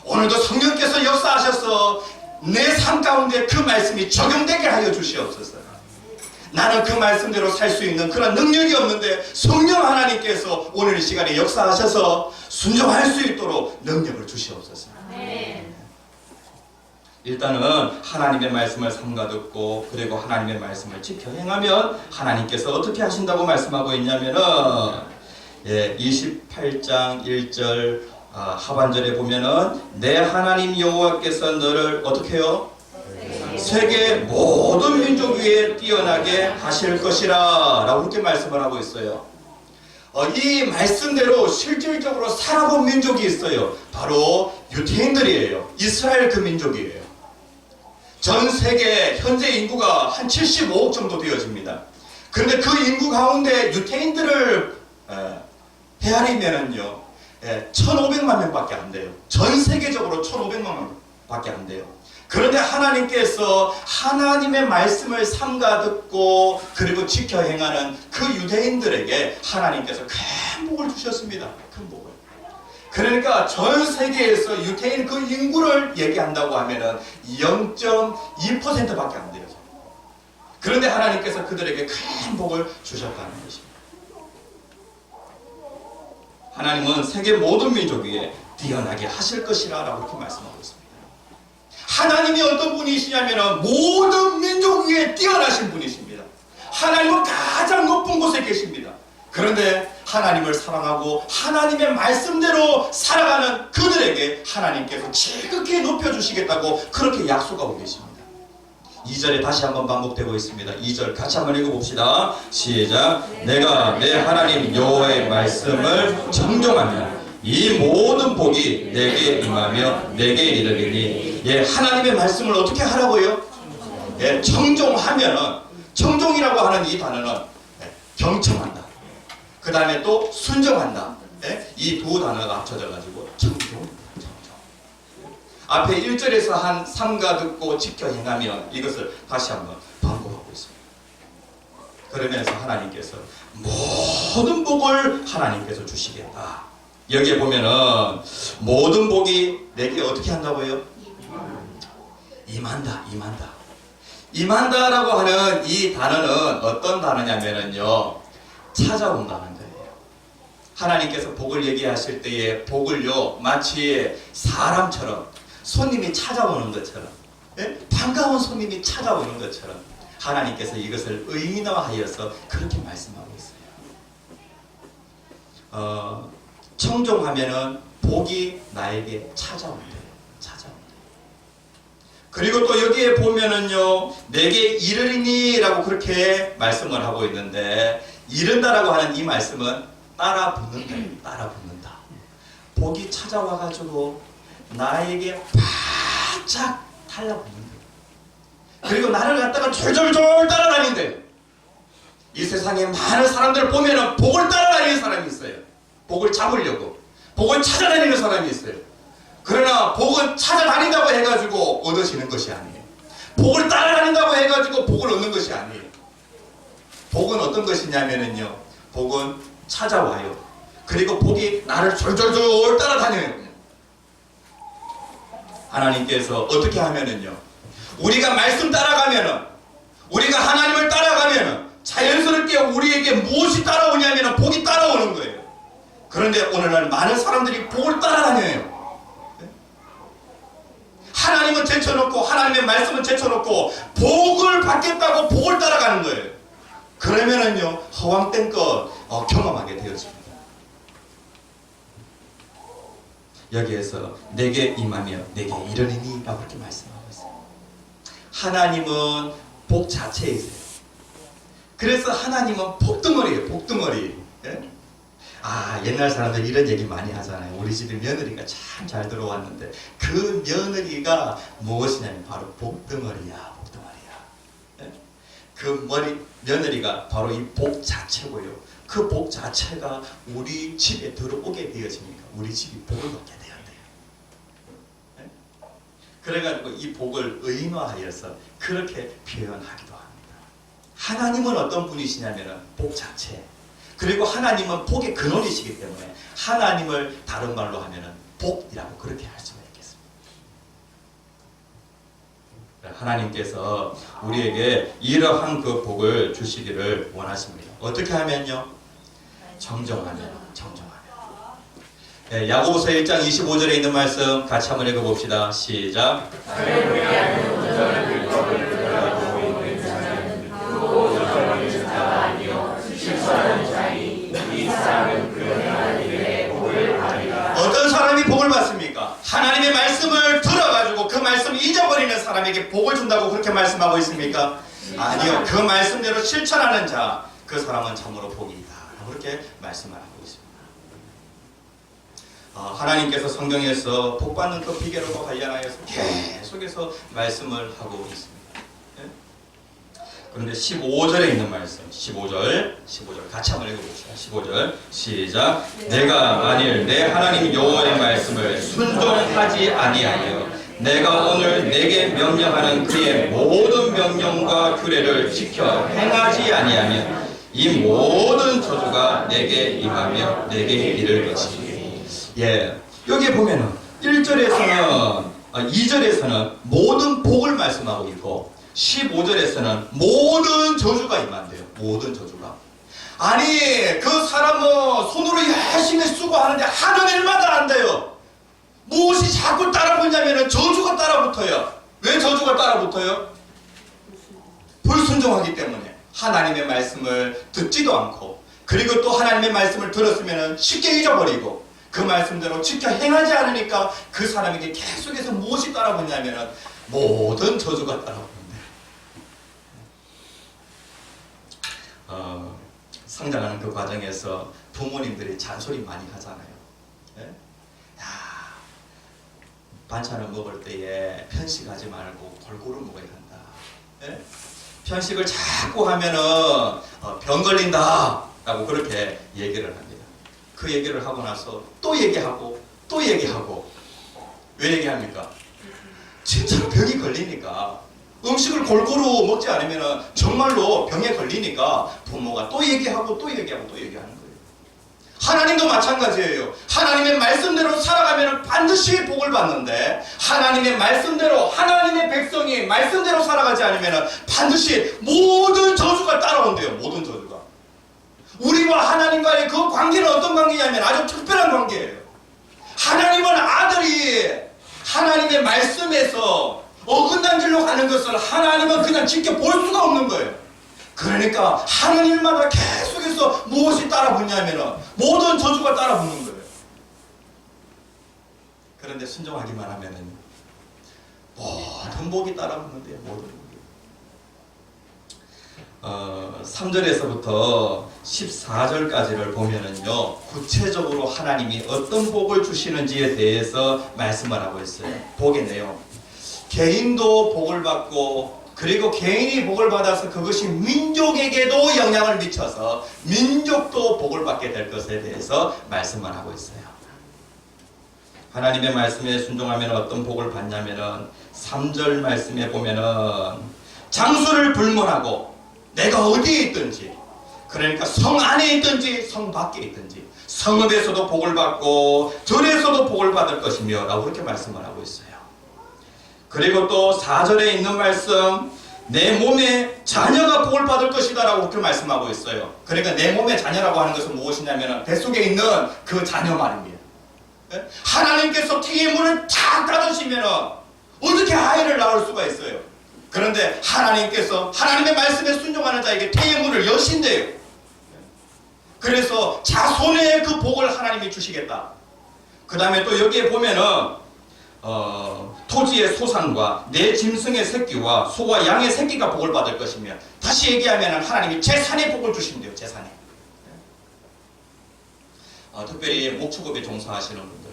[SPEAKER 2] 오늘도 성령께서 역사하셔서 내 삶 가운데 그 말씀이 적용되게 하여 주시옵소서. 나는 그 말씀대로 살 수 있는 그런 능력이 없는데 성령 하나님께서 오늘 이 시간에 역사하셔서 순종할 수 있도록 능력을 주시옵소서. 일단은 하나님의 말씀을 삼가 듣고 그리고 하나님의 말씀을 지켜 행하면 하나님께서 어떻게 하신다고 말씀하고 있냐면은 28장 1절 하반절에 보면은 내 하나님 여호와께서 너를 어떻게 해요? 세계 모든 민족 위에 뛰어나게 하실 것이라 라고 그렇게 말씀을 하고 있어요. 이 말씀대로 실질적으로 살아본 민족이 있어요. 바로 유대인들이에요. 이스라엘 그 민족이에요. 전 세계 현재 인구가 한 75억 정도 되어집니다. 그런데 그 인구 가운데 유대인들을 헤아리면은요 1,500만 명밖에 안 돼요. 전 세계적으로 1,500만 명밖에 안 돼요. 그런데 하나님께서 하나님의 말씀을 삼가 듣고 그리고 지켜 행하는 그 유대인들에게 하나님께서 큰 복을 주셨습니다. 큰 복을. 그러니까 전 세계에서 유대인 그 인구를 얘기한다고 하면은 0.2%밖에 안 돼요. 그런데 하나님께서 그들에게 큰 복을 주셨다는 것입니다. 하나님은 세계 모든 민족 위에 뛰어나게 하실 것이라고 그렇게 말씀하고 있습니다. 하나님이 어떤 분이시냐면 모든 민족 위에 뛰어나신 분이십니다. 하나님은 가장 높은 곳에 계십니다. 그런데 하나님을 사랑하고 하나님의 말씀대로 살아가는 그들에게 하나님께서 지극히 높여주시겠다고 그렇게 약속하고 계십니다. 2절에 다시 한번 반복되고 있습니다. 2절 같이 한번 읽어봅시다. 시작. 내가 내 하나님 여호와의 말씀을 정종하면 이 모든 복이 내게 임하며 내게 이르리니. 예, 하나님의 말씀을 어떻게 하라고요? 예, 정종하면은, 정종이라고 하는 이 단어는 경청한다. 그 다음에 또 순종한다. 예, 이 두 단어가 합쳐져 가지고 정종. 앞에 1절에서 한 삼가 듣고 지켜 행하면 이것을 다시 한번 반복하고 있습니다. 그러면서 하나님께서 모든 복을 하나님께서 주시겠다. 여기에 보면은 모든 복이 내게 어떻게 한다고요? 임한다. 임한다. 임한다라고 하는 이 단어는 어떤 단어냐면요, 찾아온다는 거예요. 하나님께서 복을 얘기하실 때에 복을요, 마치 사람처럼 손님이 찾아오는 것처럼, 예? 반가운 손님이 찾아오는 것처럼 하나님께서 이것을 의인화하여서 그렇게 말씀하고 있어요. 청종하면은 복이 나에게 찾아온대요. 찾아온대요. 그리고 또 여기에 보면은요, 내게 이르리니라고 그렇게 말씀을 하고 있는데, 이른다라고 하는 이 말씀은 따라 붙는다. 따라 붙는다. 복이 찾아와가지고 나에게 바짝 달라붙는 거예요. 그리고 나를 갖다가 졸졸졸 따라다닌대요. 이 세상에 많은 사람들을 보면은 복을 따라다니는 사람이 있어요. 복을 잡으려고 복을 찾아다니는 사람이 있어요. 그러나 복은 찾아다닌다고 해가지고 얻으시는 것이 아니에요. 복을 따라다닌다고 해가지고 복을 얻는 것이 아니에요. 복은 어떤 것이냐면요, 복은 찾아와요. 그리고 복이 나를 졸졸졸 따라다녀요. 하나님께서 어떻게 하면은요, 우리가 말씀 따라가면은, 우리가 하나님을 따라가면은 자연스럽게 우리에게 무엇이 따라오냐면은 복이 따라오는 거예요. 그런데 오늘날 많은 사람들이 복을 따라다녀요. 하나님은 제쳐놓고, 하나님의 말씀은 제쳐놓고 복을 받겠다고 복을 따라가는 거예요. 그러면은요, 허황된 것 경험하게 되어집니다. 여기에서 내게 임하며 내게 이르리니 라고 그렇게 말씀하고 있어요. 하나님은 복 자체이세요. 그래서 하나님은 복덩어리예요. 복덩어리. 예? 옛날 사람들 이런 얘기 많이 하잖아요. 우리 집에 며느리가 참 잘 들어왔는데 그 며느리가 무엇이냐면 바로 복덩어리야. 복덩어리야. 예? 그 며느리가 바로 이 복 자체고요. 그 복 자체가 우리 집에 들어오게 되어지니까 우리 집이 복을 받게 돼야 돼요. 네? 그래가지고 이 복을 의인화하여서 그렇게 표현하기도 합니다. 하나님은 어떤 분이시냐면 복 자체, 그리고 하나님은 복의 근원이시기 때문에 하나님을 다른 말로 하면은 복이라고 그렇게 할 수가 있겠습니다. 하나님께서 우리에게 이러한 그 복을 주시기를 원하십니다. 어떻게 하면요? 정정하면. 네, 야고보서 1장 25절에 있는 말씀 같이 한번 읽어봅시다. 시작. 어떤 사람이 복을 받습니까? 하나님의 말씀을 들어가지고 그 말씀을 잊어버리는 사람에게 복을 준다고 그렇게 말씀하고 있습니까? 아니요. 그 말씀대로 실천하는 자, 그 사람은 참으로 복이 있다. 그렇게 말씀을 하고 있습니다. 하나님께서 성경에서 복 받는 그 비결과 관련하여서 계속해서 말씀을 하고 있습니다. 네? 그런데 15절에 있는 말씀, 15절 같이 한번 읽어봅시다. 15절 시작. 내가 만일 내 하나님 여호와의 말씀을 순종하지 아니하여 내가 오늘 내게 명령하는 그의 모든 명령과 규례를 지켜 행하지 아니하면 이 모든 저주가 내게 임하며 내게 이를 것이니. 예, 여기 보면은 2절에서는 모든 복을 말씀하고 있고 15절에서는 모든 저주가 임한대요. 모든 저주가. 아니 그 사람은 손으로 열심히 수고하는데 하는 일마다 안 돼요. 무엇이 자꾸 따라붙냐면 저주가 따라붙어요. 왜 저주가 따라붙어요? 불순종하기 때문에. 하나님의 말씀을 듣지도 않고, 그리고 또 하나님의 말씀을 들었으면 쉽게 잊어버리고, 그 말씀대로 지켜 행하지 않으니까 그 사람에게 계속해서 무엇이 따라붙냐면 모든 저주가 따라붙는데, 성장하는 그 과정에서 부모님들이 잔소리 많이 하잖아요. 예? 야, 반찬을 먹을 때에 편식하지 말고 골고루 먹어야 한다. 예? 편식을 자꾸 하면은 병 걸린다 라고 그렇게 얘기를 합니다. 그 얘기를 하고 나서 또 얘기하고 또 얘기하고. 왜 얘기합니까? 진짜로 병이 걸리니까. 음식을 골고루 먹지 않으면 정말로 병에 걸리니까 부모가 또 얘기하고 또 얘기하고 또 얘기하는 거예요. 하나님도 마찬가지예요. 하나님의 말씀대로 살아가면 반드시 복을 받는데, 하나님의 말씀대로, 하나님의 백성이 말씀대로 살아가지 않으면 반드시 모든 저주가 따라온대요. 모든 저주가. 우리와 하나님과의 그 관계는 어떤 관계냐면 아주 특별한 관계예요. 하나님은 아들이 하나님의 말씀에서 어긋난 길로 가는 것을 하나님은 그냥 지켜볼 수가 없는 거예요. 그러니까 하는 일마다 계속해서 무엇이 따라붙냐면 모든 저주가 따라붙는 거예요. 그런데 순종하기만 하면은 모든 복이 따라붙는데요. 모든 복이. 3절에서부터 14절까지를 보면은요, 구체적으로 하나님이 어떤 복을 주시는지에 대해서 말씀을 하고 있어요. 복의 내용. 개인도 복을 받고, 그리고 개인이 복을 받아서 그것이 민족에게도 영향을 미쳐서 민족도 복을 받게 될 것에 대해서 말씀을 하고 있어요. 하나님의 말씀에 순종하면 어떤 복을 받냐면은 3절 말씀에 보면은 장수를 불문하고, 내가 어디에 있든지, 그러니까 성 안에 있든지 성 밖에 있든지 성읍에서도 복을 받고 절에서도 복을 받을 것이며 라고 그렇게 말씀을 하고 있어요. 그리고 또 4절에 있는 말씀, 내 몸에 자녀가 복을 받을 것이다 라고 그렇게 말씀하고 있어요. 그러니까 내 몸에 자녀라고 하는 것은 무엇이냐면 뱃속에 있는 그 자녀 말입니다. 하나님께서 태의 문을 탁 닫으시면 어떻게 아이를 낳을 수가 있어요? 그런데 하나님께서 하나님의 말씀에 순종하는 자에게 태의 문을 여신대요. 그래서 자손의 그 복을 하나님이 주시겠다. 그 다음에 또 여기에 보면은 토지의 소산과 내 짐승의 새끼와 소와 양의 새끼가 복을 받을 것이며, 다시 얘기하면 하나님이 재산의 복을 주신대요. 재산에. 특별히 목축업에 종사하시는 분들,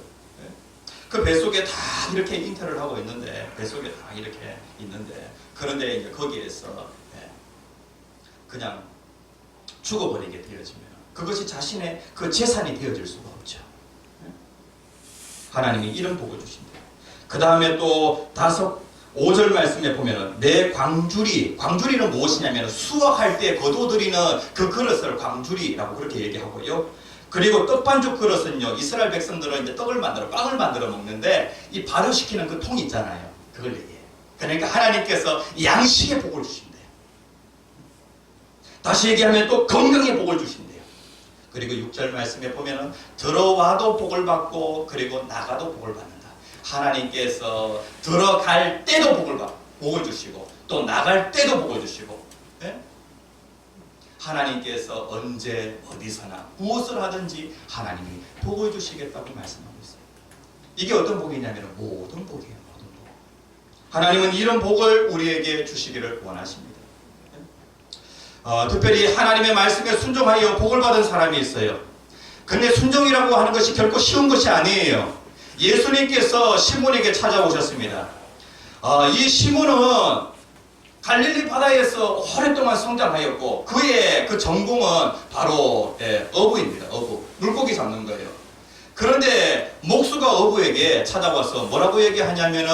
[SPEAKER 2] 그 뱃속에 다 이렇게 잉태를 하고 있는데, 뱃속에 다 이렇게 있는데, 그런데 이제 거기에서 그냥 죽어버리게 되어지면 그것이 자신의 그 재산이 되어질 수가 없죠. 하나님이 이런 복을 주신대요. 그 다음에 또 5절 말씀에 보면은 내 광주리는 무엇이냐면 수확할 때 거둬들이는 그 그릇을 광주리라고 그렇게 얘기하고요. 그리고 떡반죽 그릇은요, 이스라엘 백성들은 이제 떡을 만들어 빵을 만들어 먹는데 이 발효시키는 그 통 있잖아요. 그걸 얘기해요. 그러니까 하나님께서 양식의 복을 주신대요. 다시 얘기하면 또 건강의 복을 주신대요. 그리고 6절 말씀에 보면은 들어와도 복을 받고 그리고 나가도 복을 받는다. 하나님께서 들어갈 때도 복을 주시고 또 나갈 때도 복을 주시고, 네? 하나님께서 언제 어디서나 무엇을 하든지 하나님이 복을 주시겠다고 말씀하고 있어요. 이게 어떤 복이냐면 모든 복이에요. 모든 복. 하나님은 이런 복을 우리에게 주시기를 원하십니다. 특별히 하나님의 말씀에 순종하여 복을 받은 사람이 있어요. 근데 순종이라고 하는 것이 결코 쉬운 것이 아니에요. 예수님께서 시몬에게 찾아오셨습니다. 이 시몬은 갈릴리 바다에서 오랫동안 성장하였고 그의 그 전공은 바로 어부입니다. 어부. 물고기 잡는 거예요. 그런데 목수가 어부에게 찾아와서 뭐라고 얘기하냐면은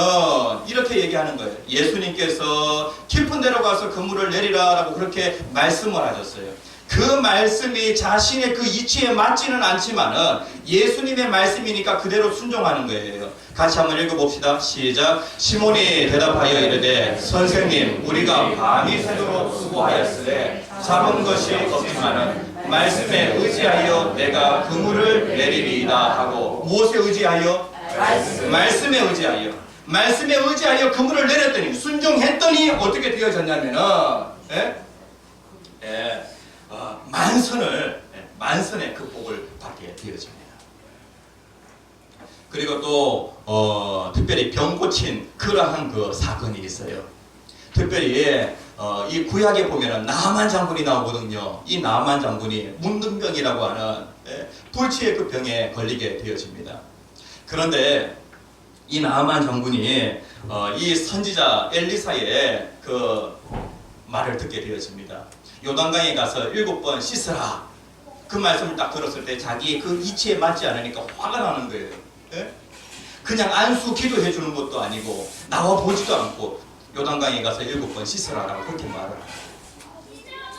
[SPEAKER 2] 이렇게 얘기하는 거예요. 예수님께서 깊은 데로 가서 그물을 내리라 라고 그렇게 말씀을 하셨어요. 그 말씀이 자신의 그 이치에 맞지는 않지만은 예수님의 말씀이니까 그대로 순종하는 거예요. 같이 한번 읽어봅시다. 시작. 시몬이 대답하여 이르되 선생님 우리가 밤이 새도록 수고하였으되 잡은 것이 없지만은 말씀에 의지하여 내가 그물을 내리리이다 하고 무엇에 의지하여? 말씀에 의지하여. 말씀에 의지하여 그물을 내렸더니 순종했더니 어떻게 되어졌냐면은 만선의 그 복을 받게 되어집니다. 그리고 또 특별히 병 고친 그러한 그 사건이 있어요. 특별히 이 구약에 보면은 나만 장군이 나오거든요. 이 나만 장군이 문둥병이라고 하는 불치의 그 병에 걸리게 되어집니다. 그런데 이 나만 장군이 이 선지자 엘리사의 그 말을 듣게 되어집니다. 요단강에 가서 7번 씻으라. 그 말씀을 딱 들었을 때 자기 그 이치에 맞지 않으니까 화가 나는 거예요. 예? 그냥 안수 기도해 주는 것도 아니고 나와 보지도 않고 요단강에 가서 7번 씻으라라고 그렇게 말을 해요.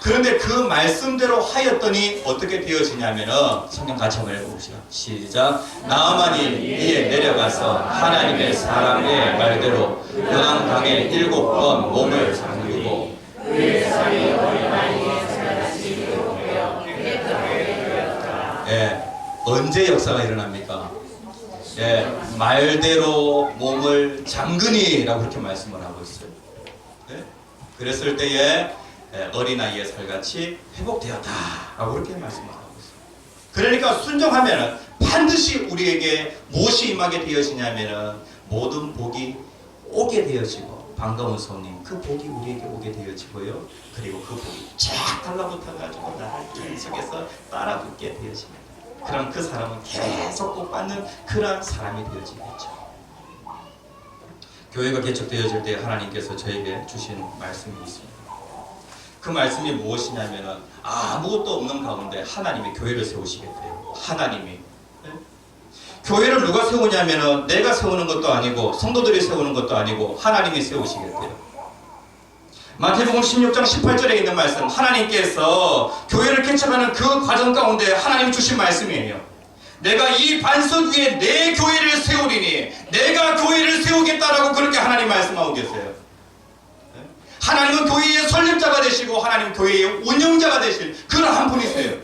[SPEAKER 2] 그런데 그 말씀대로 하였더니 어떻게 되어지냐면은 성경 같이 한번 읽어봅시다. 시작. 나아만이 이에 내려가서 하나님의 사람의 말대로 요단강에 7번 몸을 잠그고 그의 살이 어린아이의 살같이 회복되어 언제 역사가 일어납니까? 말대로 몸을 잠그니라고 그렇게 말씀을 하고 있어요. 그랬을 때에 어린아이의 살같이 회복되었다라고 그렇게 말씀을 하고 있어요. 그러니까 순종하면은 반드시 우리에게 무엇이 임하게 되어지냐면은 모든 복이 오게 되어지고 반가운 손님 그 복이 우리에게 오게 되어지고요. 그리고 그 복이 쫙 달라붙어가지고 나를 계속해서 따라붙게 되어집니다. 그럼 그 사람은 계속 복 받는 그런 사람이 되어지겠죠. 교회가 개척되어질 때 하나님께서 저에게 주신 말씀이 있습니다. 그 말씀이 무엇이냐면은 아무것도 없는 가운데 하나님이 교회를 세우시겠대요. 하나님이. 교회를 누가 세우냐면은 내가 세우는 것도 아니고 성도들이 세우는 것도 아니고 하나님이 세우시겠대요. 마태복음 16장 18절에 있는 말씀, 하나님께서 교회를 개척하는 그 과정 가운데 하나님이 주신 말씀이에요. 내가 이 반석 위에 내 교회를 세우리니 내가 교회를 세우겠다라고 그렇게 하나님 말씀하고 계세요. 하나님은 교회의 설립자가 되시고 하나님은 교회의 운영자가 되신 그러한 분이세요.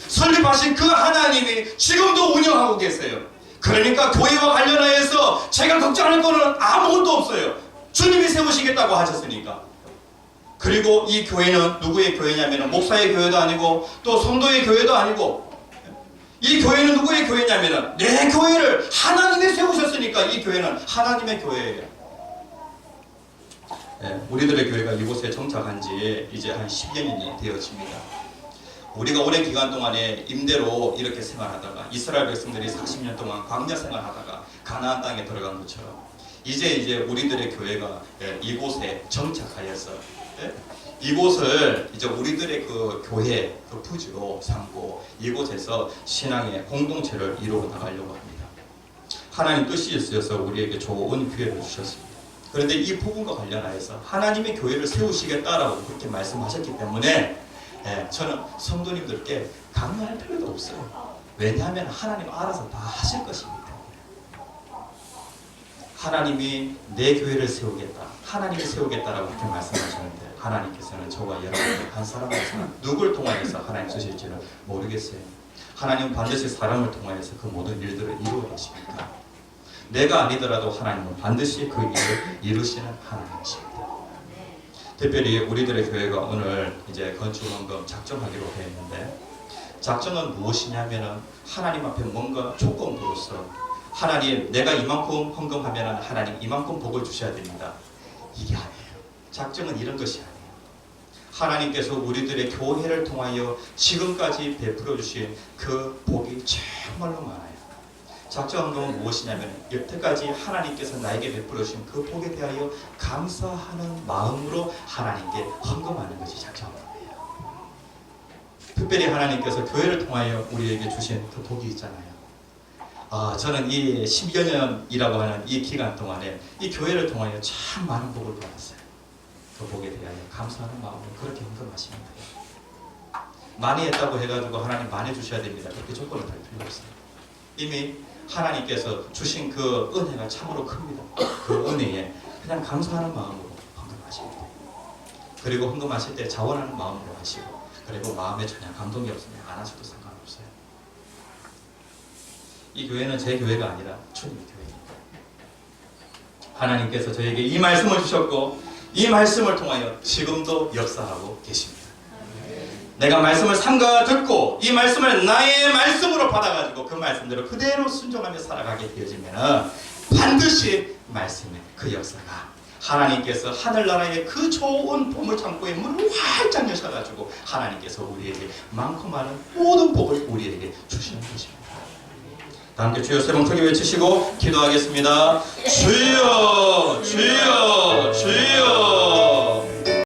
[SPEAKER 2] 설립하신 그 하나님이 지금도 운영하고 계세요. 그러니까 교회와 관련하여서 제가 걱정할 거는 아무것도 없어요. 주님이 세우시겠다고 하셨으니까. 그리고 이 교회는 누구의 교회냐면 목사의 교회도 아니고 또 성도의 교회도 아니고 이 교회는 누구의 교회냐면 내 교회를 하나님이 세우셨으니까 이 교회는 하나님의 교회예요. 우리들의 교회가 이곳에 정착한 지 이제 한 10여 년이 되어집니다. 우리가 오랜 기간 동안에 임대로 이렇게 생활하다가 이스라엘 백성들이 40년 동안 광야 생활하다가 가나안 땅에 들어간 것처럼 이제 우리들의 교회가 이곳에 정착하여서 이곳을 이제 우리들의 그 교회 그 부지로 삼고 이곳에서 신앙의 공동체를 이루어 나가려고 합니다. 하나님 뜻이 있어서 우리에게 좋은 기회를 주셨습니다. 그런데 이 부분과 관련하여서 하나님의 교회를 세우시겠다라고 그렇게 말씀하셨기 때문에 저는 성도님들께 강요할 필요도 없어요. 왜냐하면 하나님 알아서 다 하실 것입니다. 하나님이 내 교회를 세우겠다, 하나님이 세우겠다라고 그렇게 말씀하셨는데 하나님께서는 저와 여러분 한 사람 한 사람 누굴 통하여서 하나님 쓰실지는 모르겠어요. 하나님은 반드시 사람을 통하여서 그 모든 일들을 이루어 가십니다. 내가 아니더라도 하나님은 반드시 그 일을 이루시는 하나님이십니다. 특별히 우리들의 교회가 오늘 이제 건축 헌금 작정하기로 했는데 작정은 무엇이냐면은 하나님 앞에 뭔가 조건으로서 하나님 내가 이만큼 헌금하면 하나님 이만큼 복을 주셔야 됩니다. 이게 아니에요. 작정은 이런 것이 아니에요. 하나님께서 우리들의 교회를 통하여 지금까지 베풀어 주신 그 복이 정말로 많아요. 작정 헌금은 무엇이냐면 여태까지 하나님께서 나에게 베풀어 주신 그 복에 대하여 감사하는 마음으로 하나님께 헌금하는 것이 작정 헌금이에요. 특별히 하나님께서 교회를 통하여 우리에게 주신 그 복이 있잖아요. 저는 이 10여 년이라고 하는 이 기간 동안에 이 교회를 통하여 참 많은 복을 받았어요. 그 복에 대하여 감사하는 마음으로 그렇게 헌금하시면 돼요. 많이 했다고 해가지고 하나님 많이 주셔야 됩니다. 그렇게 조건을 달 필요 없어요. 이미 하나님께서 주신 그 은혜가 참으로 큽니다. 그 은혜에 그냥 감사하는 마음으로 헌금하시면 돼요. 그리고 헌금하실 때 자원하는 마음으로 하시고, 그리고 마음에 전혀 감동이 없으면 안 하셔도 상관없어요. 이 교회는 제 교회가 아니라 주님의 교회입니다. 하나님께서 저에게 이 말씀을 주셨고 이 말씀을 통하여 지금도 역사하고 계십니다. 내가 말씀을 삼가 듣고 이 말씀을 나의 말씀으로 받아가지고 그 말씀대로 그대로 순종하며 살아가게 되어지면 반드시 말씀의 그 역사가 하나님께서 하늘나라의 그 좋은 보물창고의 문을 활짝 여셔가지고 하나님께서 우리에게 많고 많은 모든 복을 우리에게 주시는 것입니다. 다 함께 주여 세 번 크게 외치시고 기도하겠습니다. 주여 주여 주여